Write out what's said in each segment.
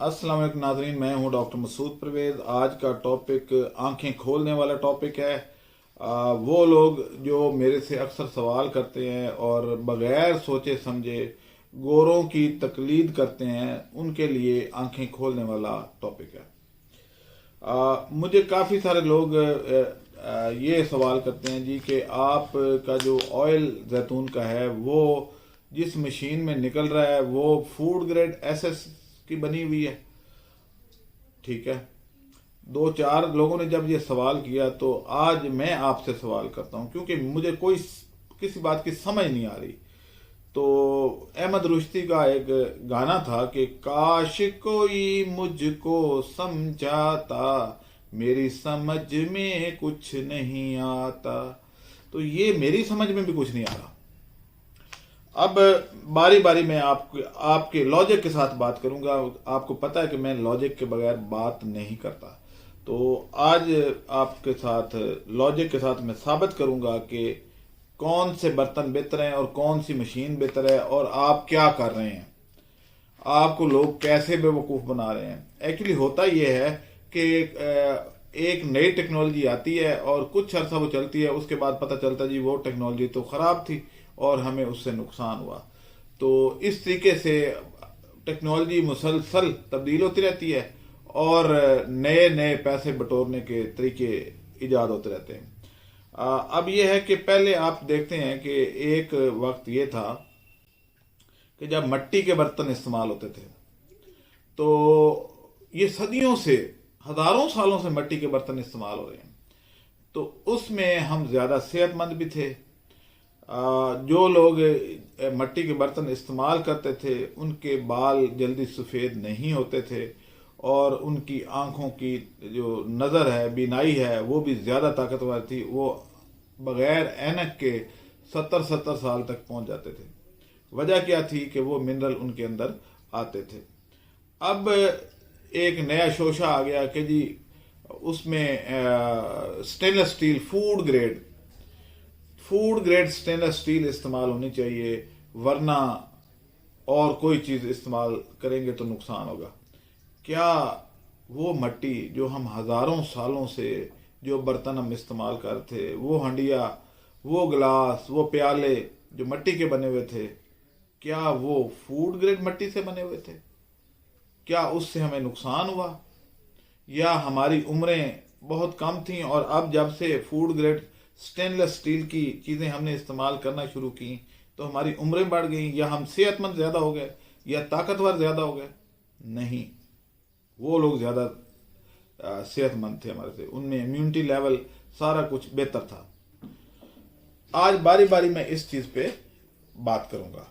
अस्सलाम वालेकुम नाज़रीन, मैं हूं डॉक्टर मसूद परवेज़। आज का टॉपिक आंखें खोलने वाला टॉपिक है। वो लोग जो मेरे से अक्सर सवाल करते हैं और बग़ैर सोचे समझे गोरों की तकलीद करते हैं, उनके लिए आंखें खोलने वाला टॉपिक है। मुझे काफ़ी सारे लोग ये सवाल करते हैं जी कि आप का जो ऑयल जैतून का है वो जिस मशीन में निकल रहा है वो फूड ग्रेड एसएस की बनी हुई है। ठीक है, दो चार लोगों ने जब ये सवाल किया तो आज मैं आपसे सवाल करता हूं, क्योंकि मुझे कोई किसी बात की समझ नहीं आ रही। तो अहमद रुश्ती का एक गाना था कि काश कोई मुझको समझाता, मेरी समझ में कुछ नहीं आता। तो ये मेरी समझ में भी कुछ नहीं आ रहा। अब बारी बारी मैं आपके लॉजिक के साथ बात करूंगा। आपको पता है कि मैं लॉजिक के बगैर बात नहीं करता। तो आज आपके साथ लॉजिक के साथ मैं साबित करूंगा कि कौन से बर्तन बेहतर हैं और कौन सी मशीन बेहतर है और आप क्या कर रहे हैं, आपको लोग कैसे बेवकूफ़ बना रहे हैं। एक्चुअली होता यह है कि एक नई टेक्नोलॉजी आती है और कुछ अर्सा वो चलती है, उसके बाद पता चलता जी वो टेक्नोलॉजी तो ख़राब थी और हमें उससे नुकसान हुआ। तो इस तरीके से टेक्नोलॉजी मुसलसल तब्दील होती रहती है और नए नए पैसे बटोरने के तरीके ईजाद होते रहते हैं। अब यह है कि पहले आप देखते हैं कि एक वक्त ये था कि जब मिट्टी के बर्तन इस्तेमाल होते थे, तो ये सदियों से, हजारों सालों से मिट्टी के बर्तन इस्तेमाल हो रहे हैं। तो उसमें हम ज़्यादा सेहतमंद भी थे। जो लोग मिट्टी के बर्तन इस्तेमाल करते थे उनके बाल जल्दी सफ़ेद नहीं होते थे और उनकी आँखों की जो नज़र है, बीनाई है, वो भी ज़्यादा ताकतवर थी। वो बग़ैर ऐनक के 70-70 साल तक पहुंच जाते थे। वजह क्या थी कि वो मिनरल उनके अंदर आते थे। अब एक नया शोशा आ गया कि जी उसमें stainless steel food grade stainless steel इस्तेमाल होनी चाहिए, वरना और कोई चीज़ इस्तेमाल करेंगे तो नुकसान होगा। क्या वो मिट्टी जो हम हज़ारों सालों से जो बर्तन हम इस्तेमाल करते थे, वो हंडिया, वो गिलास, वो प्याले जो मिट्टी के बने हुए थे, क्या वो फूड ग्रेड मिट्टी से बने हुए थे? क्या उससे हमें नुकसान हुआ? या हमारी उम्रें बहुत कम थीं और अब जब से फूड ग्रेड स्टेनलेस स्टील की चीज़ें हमने इस्तेमाल करना शुरू की तो हमारी उम्रें बढ़ गई, या हम सेहतमंद ज़्यादा हो गए, या ताकतवर ज़्यादा हो गए? नहीं, वो लोग ज़्यादा सेहतमंद थे हमारे से, उनमें इम्यूनिटी लेवल सारा कुछ बेहतर था। आज बारी बारी मैं इस चीज़ पे बात करूंगा।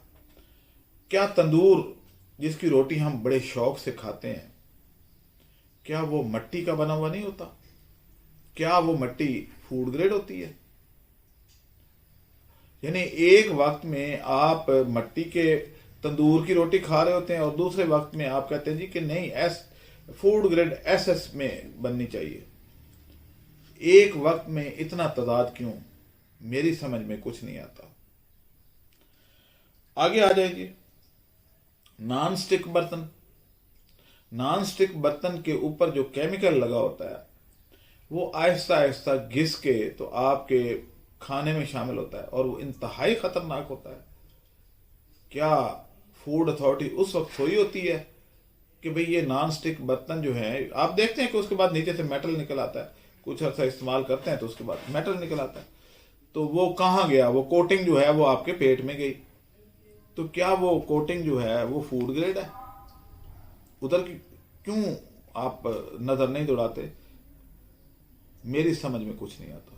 क्या तंदूर जिसकी रोटी हम बड़े शौक से खाते हैं, क्या वो मिट्टी का बना हुआ नहीं होता? क्या वो मिट्टी फूड ग्रेड होती है? यानी एक वक्त में आप मिट्टी के तंदूर की रोटी खा रहे होते हैं और दूसरे वक्त में आप कहते हैं जी कि नहीं, फूड ग्रेड एसएस में बननी चाहिए। एक वक्त में इतना तजाद क्यों? मेरी समझ में कुछ नहीं आता। आगे आ जाइए, नॉन स्टिक बर्तन। नॉन स्टिक बर्तन के ऊपर जो केमिकल लगा होता है वो आहिस्ता आहिस्ता घिस के तो आपके खाने में शामिल होता है और वो इंतहाई खतरनाक होता है। क्या फूड अथॉरिटी उस वक्त सोई होती है कि भाई ये नॉन स्टिक बर्तन जो है, आप देखते हैं कि उसके बाद नीचे से मेटल निकल आता है, कुछ अर्सा इस्तेमाल करते हैं तो उसके बाद मेटल निकल आता है, तो वो कहाँ गया? वो कोटिंग जो है वो आपके पेट में गई। तो क्या वो कोटिंग जो है वो फूड ग्रेड है? उधर की क्यों आप नजर नहीं दौड़ाते? मेरी समझ में कुछ नहीं आता।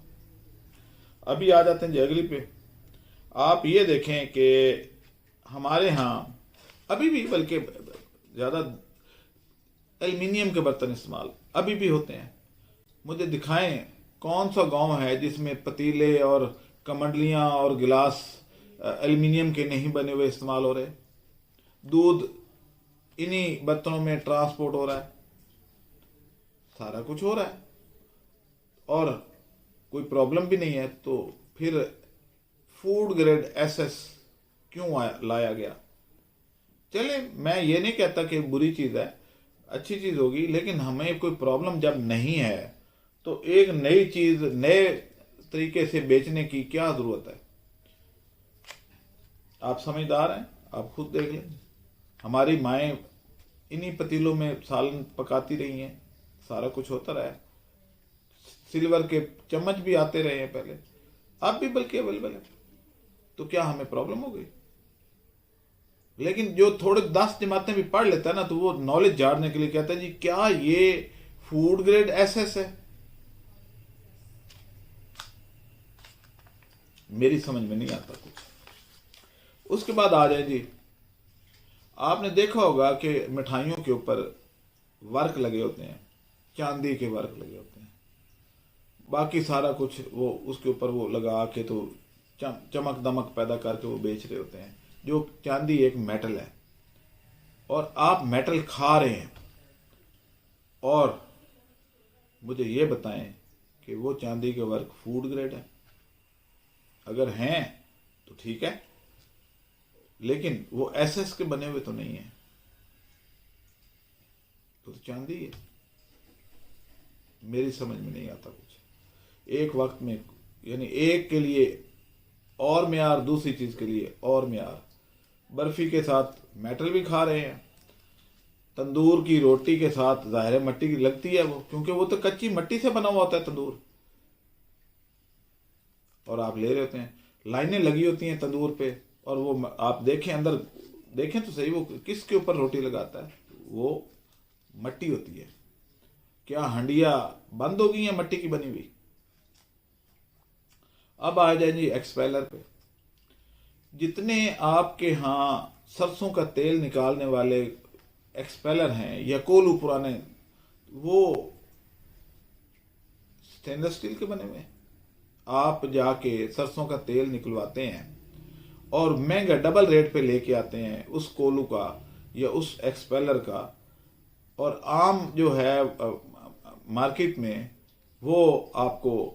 अभी आ जाते हैं जी अगली पे। आप ये देखें कि हमारे यहाँ अभी भी, बल्कि ज़्यादा एल्युमिनियम के बर्तन इस्तेमाल अभी भी होते हैं। मुझे दिखाएं कौन सा गांव है जिसमें पतीले और कमंडलियाँ और गिलास एल्युमिनियम के नहीं बने हुए इस्तेमाल हो रहे। दूध इन्हीं बर्तनों में ट्रांसपोर्ट हो रहा है, सारा कुछ हो रहा है और कोई प्रॉब्लम भी नहीं है। तो फिर फूड ग्रेड एसएस क्यों लाया गया? चले, मैं ये नहीं कहता कि बुरी चीज़ है, अच्छी चीज़ होगी, लेकिन हमें कोई प्रॉब्लम जब नहीं है तो एक नई चीज़ नए तरीके से बेचने की क्या ज़रूरत है? आप समझदार हैं, आप खुद देख लें। हमारी माएँ इन्हीं पतीलों में सालन पकाती रही हैं, सारा कुछ होता रहा है। सिल्वर के चम्मच भी आते रहे हैं पहले, अब भी बल्कि अवेलेबल है। तो क्या हमें प्रॉब्लम हो गई? लेकिन जो थोड़े 10 जमातें भी पढ़ लेता है ना, तो वो नॉलेज झाड़ने के लिए कहता है जी क्या ये फूड ग्रेड एसएस है? मेरी समझ में नहीं आता कुछ। उसके बाद आ जाए जी, आपने देखा होगा कि मिठाइयों के ऊपर वर्क लगे होते हैं, चांदी के वर्क लगे होते हैं, बाकी सारा कुछ वो उसके ऊपर वो लगा के तो चमक दमक पैदा करके वो बेच रहे होते हैं। जो चांदी एक मेटल है और आप मेटल खा रहे हैं, और मुझे ये बताएं कि वो चांदी के वर्क फूड ग्रेड है? अगर हैं तो ठीक है, लेकिन वो एसएस के बने हुए तो नहीं है, तो चांदी है। मेरी समझ में नहीं आता कुछ। एक वक्त में यानी एक के लिए और म्यार, दूसरी चीज के लिए और म्यार। बर्फी के साथ मेटल भी खा रहे हैं, तंदूर की रोटी के साथ जाहिर है मट्टी की लगती है वो, क्योंकि वो तो कच्ची मट्टी से बना हुआ होता है तंदूर, और आप ले रहे होते हैं। लाइनें लगी होती हैं तंदूर पे, और वो आप देखें अंदर, देखें तो सही, वो किसके ऊपर रोटी लगाता है? वो मट्टी होती है। क्या हंडिया बंद हो गई है मट्टी की बनी हुई? अब आ जाए जी एक्सपेलर पे। जितने आपके यहाँ सरसों का तेल निकालने वाले एक्सपेलर हैं या कोलू पुराने, वो स्टेनलेस स्टील के बने हुए हैं। आप जाके सरसों का तेल निकलवाते हैं और महंगा डबल रेट पे लेके आते हैं उस कोलू का या उस एक्सपेलर का, और आम जो है मार्केट में वो आपको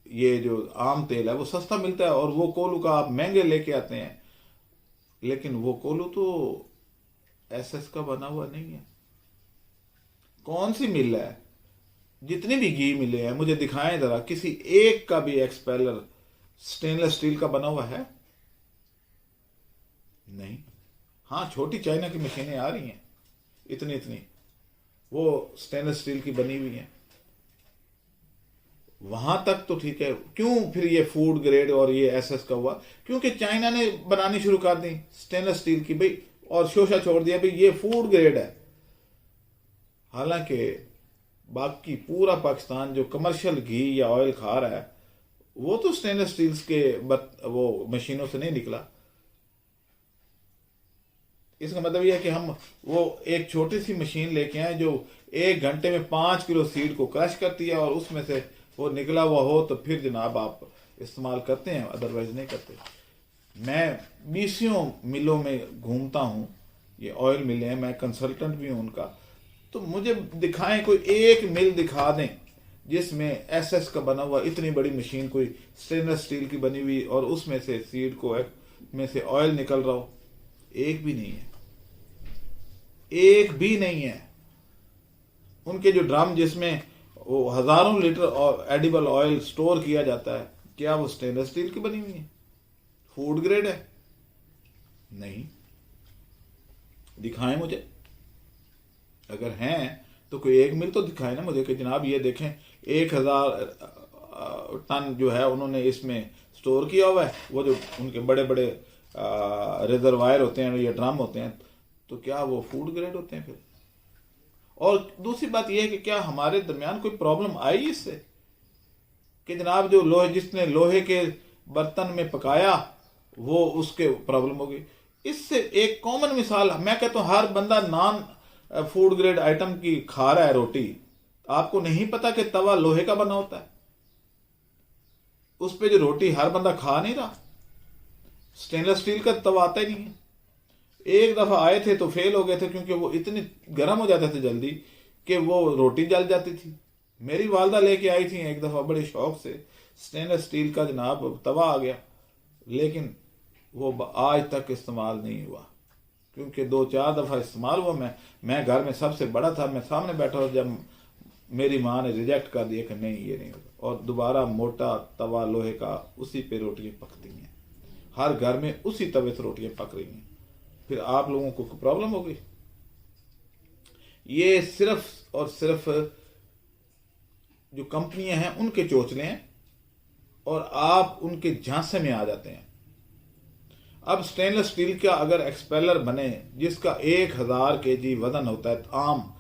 ये जो आम तेल है वो सस्ता मिलता है, और वो कोलू का आप महंगे लेके आते हैं। लेकिन वो कोलू तो एसएस का बना हुआ नहीं है। कौन सी मिल है? जितनी भी घी मिले हैं मुझे दिखाएं जरा, किसी एक का भी एक्सपेलर स्टेनलेस स्टील का बना हुआ है? नहीं। हाँ, छोटी चाइना की मशीनें आ रही हैं, इतनी इतनी, वो स्टेनलेस स्टील की बनी हुई हैं, वहां तक तो ठीक है। क्यों फिर ये फूड ग्रेड और ये एसएस का हुआ? क्योंकि चाइना ने बनानी शुरू कर दी स्टेनलेस स्टील की भाई, और शोशा छोड़ दिया भाई ये फूड ग्रेड है। हालांकि बाकी पूरा पाकिस्तान जो कमर्शियल घी या ऑयल खा रहा है वो तो स्टेनलेस स्टील के वो मशीनों से नहीं निकला। इसका मतलब यह है कि हम वो एक छोटी सी मशीन लेके आए जो 1 घंटे में 5 किलो सीड को क्रश करती है, और उसमें से वो निकला हुआ हो तो फिर जनाब आप इस्तेमाल करते हैं, अदरवाइज नहीं करते। मैं 20 मिलों में घूमता हूँ, ये ऑयल मिले हैं, मैं कंसल्टेंट भी हूँ उनका, तो मुझे दिखाएं कोई एक मिल दिखा दें जिसमें एसएस का बना हुआ इतनी बड़ी मशीन, कोई स्टेनलेस स्टील की बनी हुई, और उसमें से सीड को में से ऑयल निकल रहा हो। एक भी नहीं है, एक भी नहीं है। उनके जो ड्रम जिसमें वो हजारों लीटर एडिबल ऑयल स्टोर किया जाता है, क्या वो स्टेनलेस स्टील की बनी हुई है? फूड ग्रेड है? नहीं। दिखाएं मुझे, अगर हैं तो कोई एक मिल तो दिखाए ना मुझे कि जनाब ये देखें 1000 टन जो है उन्होंने इसमें स्टोर किया हुआ है। वो जो उनके बड़े बड़े रिजर्वायर होते हैं या ड्रम होते हैं, तो क्या वो फूड ग्रेड होते हैं फिर? और दूसरी बात यह है कि क्या हमारे दरमियान कोई प्रॉब्लम आई इससे कि जनाब जो लोहे, जिसने लोहे के बर्तन में पकाया वो उसके प्रॉब्लम हो गई? इससे एक कॉमन मिसाल मैं कहता हूं, हर बंदा नॉन फूड ग्रेड आइटम की खा रहा है रोटी, आपको नहीं पता कि तवा लोहे का बना होता है, उस पे जो रोटी हर बंदा खा नहीं रहा। स्टेनलेस स्टील का तवा आता ही नहीं है। एक दफा आए थे तो फेल हो गए थे, क्योंकि वो इतनी गर्म हो जाते थे जल्दी कि वो रोटी जल जाती थी। मेरी वालदा लेके आई थी एक दफा बड़े शौक से, स्टेनलेस स्टील का जनाब तवा आ गया, लेकिन वो आज तक इस्तेमाल नहीं हुआ। क्योंकि 2-4 दफ़ा इस्तेमाल हुआ। मैं घर में सबसे बड़ा था, मैं सामने बैठा और जब मेरी माँ ने रिजेक्ट कर दिया कि नहीं ये नहीं होगा, और दोबारा मोटा तवा लोहे का, उसी पे रोटियां पकती हैं, हर घर में उसी तवे से रोटियां पक रही हैं, फिर आप लोगों को प्रॉब्लम होगी। ये सिर्फ और सिर्फ जो कंपनियां हैं उनके चोचले हैं और आप उनके झांसे में आ जाते हैं। अब स्टेनलेस स्टील का अगर एक्सपेलर बने जिसका 1000 केजी वजन होता है आम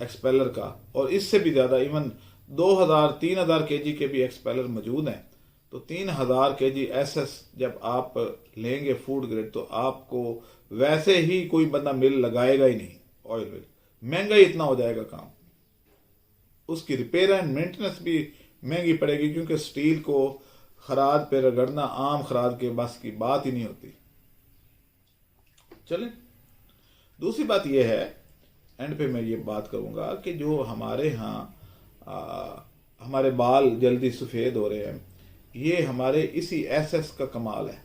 एक्सपेलर का, और इससे भी ज्यादा, इवन 2000-3000 केजी के भी एक्सपेलर मौजूद हैं, तो 3000 केजी एसएस जब आप लेंगे फूड ग्रेड, तो आपको वैसे ही कोई बंदा मिल लगाएगा ही नहीं, ऑयल मिल, महंगा ही इतना हो जाएगा काम, उसकी रिपेयर एंड मेंटेनेंस भी महंगी पड़ेगी, क्योंकि स्टील को खराद पे रगड़ना आम खराद के बस की बात ही नहीं होती। चले, दूसरी बात यह है, एंड पे मैं ये बात करूंगा कि जो हमारे यहाँ हमारे बाल जल्दी सफ़ेद हो रहे हैं, ये हमारे इसी एसएस का कमाल है।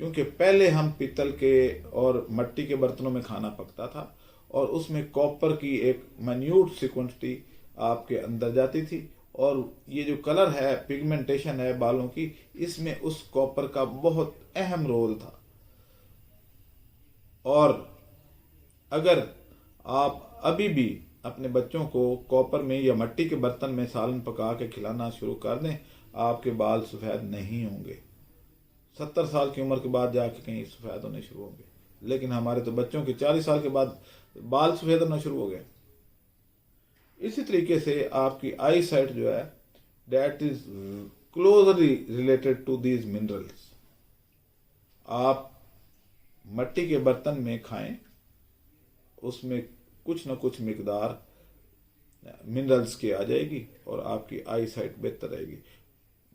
क्योंकि पहले हम पीतल के और मिट्टी के बर्तनों में खाना पकता था और उसमें कॉपर की एक माइन्यूट सी क्वांटिटी आपके अंदर जाती थी, और ये जो कलर है, पिगमेंटेशन है बालों की, इसमें उस कॉपर का बहुत अहम रोल था। और अगर आप अभी भी अपने बच्चों को कॉपर में या मिट्टी के बर्तन में सालन पका के खिलाना शुरू कर दें, आपके बाल सफ़ेद नहीं होंगे। 70 साल की उम्र के बाद जाके कहीं सफ़ेद होने शुरू होंगे, लेकिन हमारे तो बच्चों के 40 साल के बाद बाल सफ़ेद होना शुरू हो गए। इसी तरीके से आपकी आई साइट जो है, that is closely related to these minerals. आप मिट्टी के बर्तन में खाएं, उसमें कुछ न कुछ मिकदार मिनरल्स की आ जाएगी और आपकी आई साइट बेहतर रहेगी।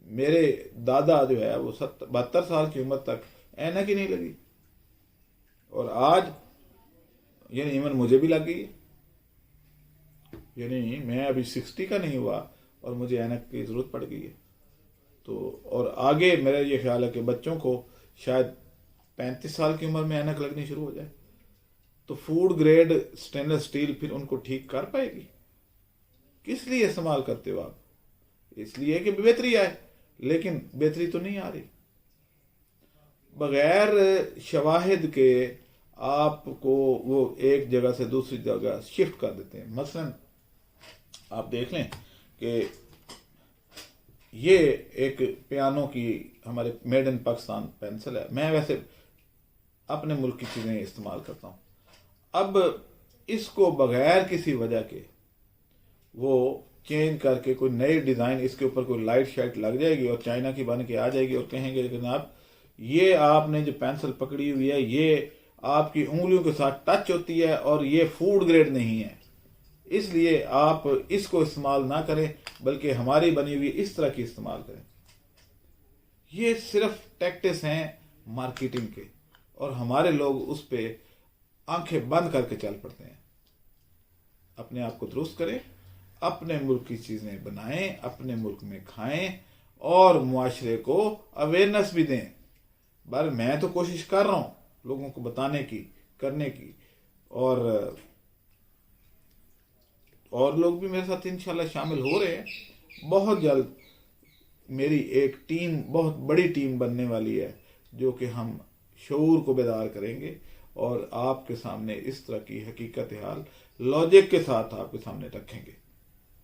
मेरे दादा जो है वो 72 साल की उम्र तक ऐनक ही नहीं लगी, और आज यानी इवन मुझे भी लग गई, यानी मैं अभी 60 का नहीं हुआ और मुझे ऐनक की जरूरत पड़ गई है। तो और आगे मेरा ये ख्याल है कि बच्चों को शायद 35 साल की उम्र में ऐनक लगनी शुरू हो जाए, तो फूड ग्रेड स्टेनलेस स्टील फिर उनको ठीक कर पाएगी। किस लिए इस्तेमाल करते हो आप? इसलिए कि बेहतरी आए, लेकिन बेहतरी तो नहीं आ रही। बगैर शवाहिद के आपको वो एक जगह से दूसरी जगह शिफ्ट कर देते हैं। मसलन आप देख लें कि ये एक पियानो की हमारे मेड इन पाकिस्तान पेंसिल है। मैं वैसे अपने मुल्क की चीज़ें इस्तेमाल करता हूँ। अब इसको बगैर किसी वजह के वो चेंज करके कोई नई डिज़ाइन, इसके ऊपर कोई लाइट शाइट लग जाएगी और चाइना की बन के आ जाएगी, और कहेंगे कि जनाब ये आपने जो पेंसिल पकड़ी हुई है ये आपकी उंगलियों के साथ टच होती है और ये फूड ग्रेड नहीं है, इसलिए आप इसको इस्तेमाल ना करें, बल्कि हमारी बनी हुई इस तरह की इस्तेमाल करें। ये सिर्फ टैक्टिस हैं मार्केटिंग के, और हमारे लोग उस पर आंखें बंद करके चल पड़ते हैं। अपने आप को दुरुस्त करें, अपने मुल्क की चीज़ें बनाएं, अपने मुल्क में खाएं और मुआशरे को अवेयरनेस भी दें। पर मैं तो कोशिश कर रहा हूँ लोगों को बताने की, करने की, और लोग भी मेरे साथ इंशाल्लाह शामिल हो रहे हैं। बहुत जल्द मेरी एक टीम, बहुत बड़ी टीम बनने वाली है, जो कि हम शऊर को बेदार करेंगे और आपके सामने इस तरह की हकीकत हाल लॉजिक के साथ आपके सामने रखेंगे।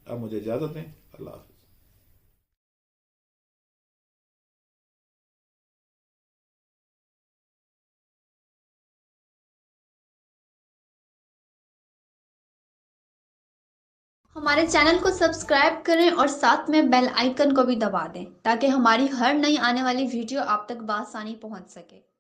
अब मुझे इजाज़त दें। अल्लाह हाफ़िज़। हमारे चैनल को सब्सक्राइब करें और साथ में बेल आइकन को भी दबा दें, ताकि हमारी हर नई आने वाली वीडियो आप तक बआसानी पहुंच सके।